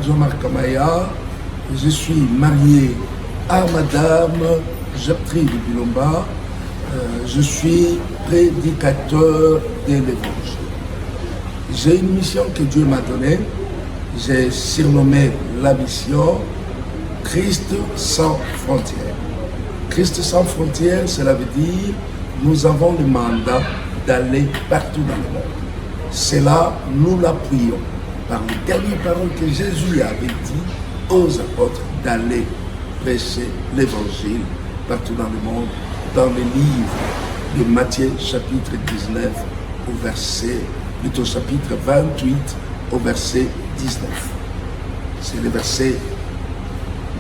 Jean-Marc Amaya. Je suis marié à Madame Gertrude Bilomba. Je suis prédicateur de l'Évangile. J'ai une mission que Dieu m'a donnée. J'ai surnommé la mission Christ sans frontières. Christ sans frontières, cela veut dire nous avons le mandat d'aller partout dans le monde. Cela, nous l'appuyons par les dernières paroles que Jésus avait dit aux apôtres d'aller prêcher l'évangile partout dans le monde, dans le livre de Matthieu chapitre 19 au verset, plutôt chapitre 28 au verset 19. C'est le verset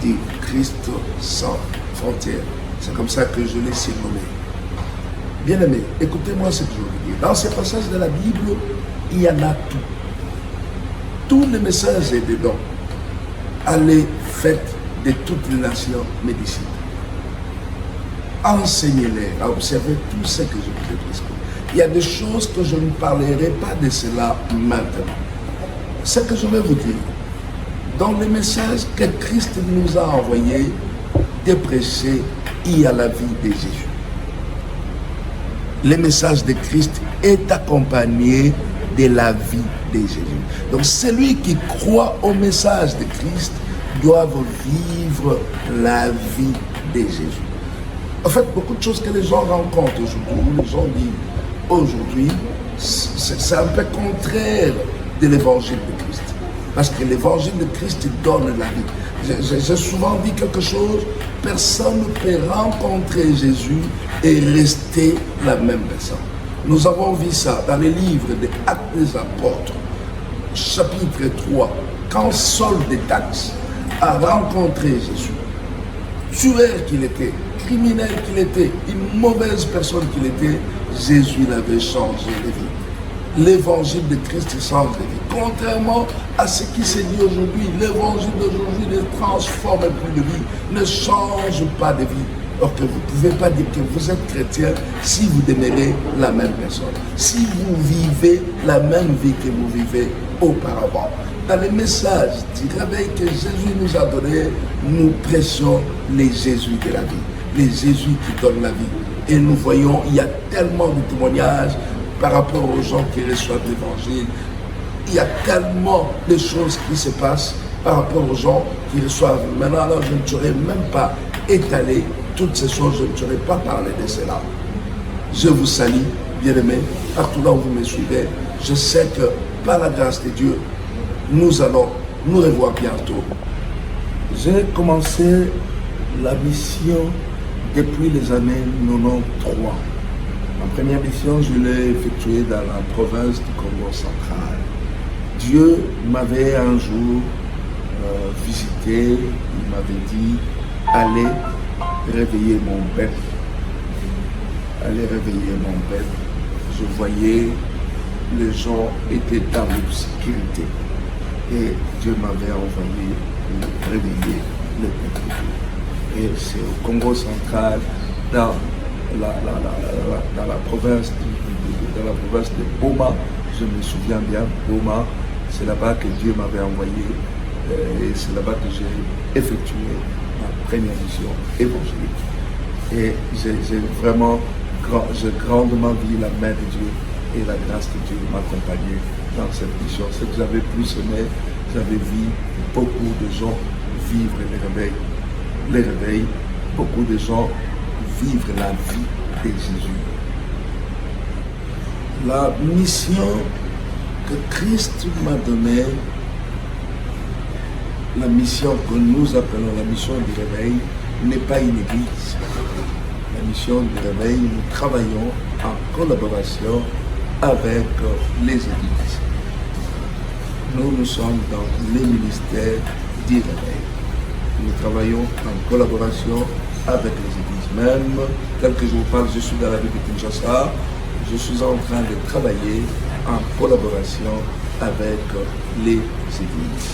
du Christ sans frontières. C'est comme ça que je l'ai surnommé. Bien-aimés, écoutez-moi ce que je veux dire. Dans ces passages de la Bible, il y en a tout. Tout le message est dedans. Allez, faites de toutes les nations mes disciples. Enseignez-les à observer tout ce que je vous ai prescrit. Il y a des choses que je ne parlerai pas de cela maintenant. Ce que je vais vous dire, dans le message que Christ nous a envoyé de prêcher, il y a la vie de Jésus. Le message de Christ est accompagné de la vie de Jésus. Donc celui qui croit au message de Christ doit vivre la vie de Jésus. En fait, beaucoup de choses que les gens rencontrent aujourd'hui, les gens disent aujourd'hui, c'est un peu contraire de l'évangile de Christ. Parce que l'évangile de Christ donne la vie. J'ai souvent dit quelque chose, personne ne peut rencontrer Jésus et rester la même personne. Nous avons vu ça dans les livres des Actes des Apôtres, chapitre 3, quand Saul de Tarse a rencontré Jésus, tueur qu'il était, criminel qu'il était, une mauvaise personne qu'il était, Jésus l'avait changé de vie. L'évangile de Christ change de vie. Contrairement à ce qui s'est dit aujourd'hui, l'évangile d'aujourd'hui ne transforme plus de vie, ne change pas de vie. Or que vous ne pouvez pas dire que vous êtes chrétien si vous demeurez la même personne, si vous vivez la même vie que vous vivez auparavant. Dans le message du réveil que Jésus nous a donné, nous prêchons les Jésus de la vie, les Jésus qui donnent la vie. Et nous voyons, il y a tellement de témoignages par rapport aux gens qui reçoivent l'évangile. Il y a tellement de choses qui se passent par rapport aux gens qui reçoivent. Maintenant, alors, je ne saurais même pas étaler toutes ces choses, je ne saurais pas parler de cela. Je vous salue, bien-aimés, partout là où vous me suivez. Je sais que par la grâce de Dieu, nous allons nous revoir bientôt. J'ai commencé la mission depuis les années 93. Ma première mission, je l'ai effectuée dans la province du Congo central. Dieu m'avait un jour visité, il m'avait dit, allez réveiller mon peuple. Allez réveiller mon peuple. Je voyais les gens étaient dans l'obscurité. Et Dieu m'avait envoyé réveiller le peuple. Et c'est au Congo central, dans la province de Boma, je me souviens bien, Boma, c'est là-bas que Dieu m'avait envoyé et c'est là-bas que j'ai effectué ma première mission évangélique. Et j'ai grandement vu la main de Dieu et la grâce de Dieu m'accompagner dans cette mission. Ce que j'avais plus aimé, j'avais vu beaucoup de gens vivre les réveils, beaucoup de gens vivre la vie de Jésus. La mission que Christ m'a donnée, la mission que nous appelons la mission du réveil, n'est pas une église. La mission du réveil, nous travaillons en collaboration avec les églises. Nous sommes dans les ministères du réveil. Nous travaillons en collaboration avec les églises. Même, tel que je vous parle, je suis dans la ville de Kinshasa, je suis en train de travailler en collaboration avec les églises.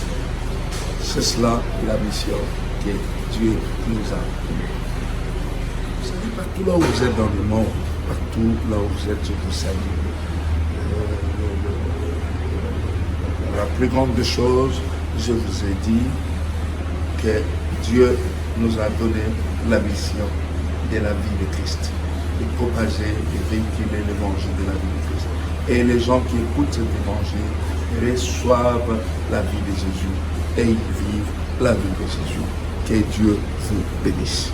C'est cela la mission que Dieu nous a donnée. Vous savez, partout là où vous êtes dans le monde, partout là où vous êtes, je vous salue. La plus grande des choses, je vous ai dit que Dieu nous a donné la mission de la vie de Christ, de propager, de véhiculer l'évangile de la vie de Christ. Et les gens qui écoutent cet évangile reçoivent la vie de Jésus et ils vivent la vie de Jésus. Que Dieu vous bénisse.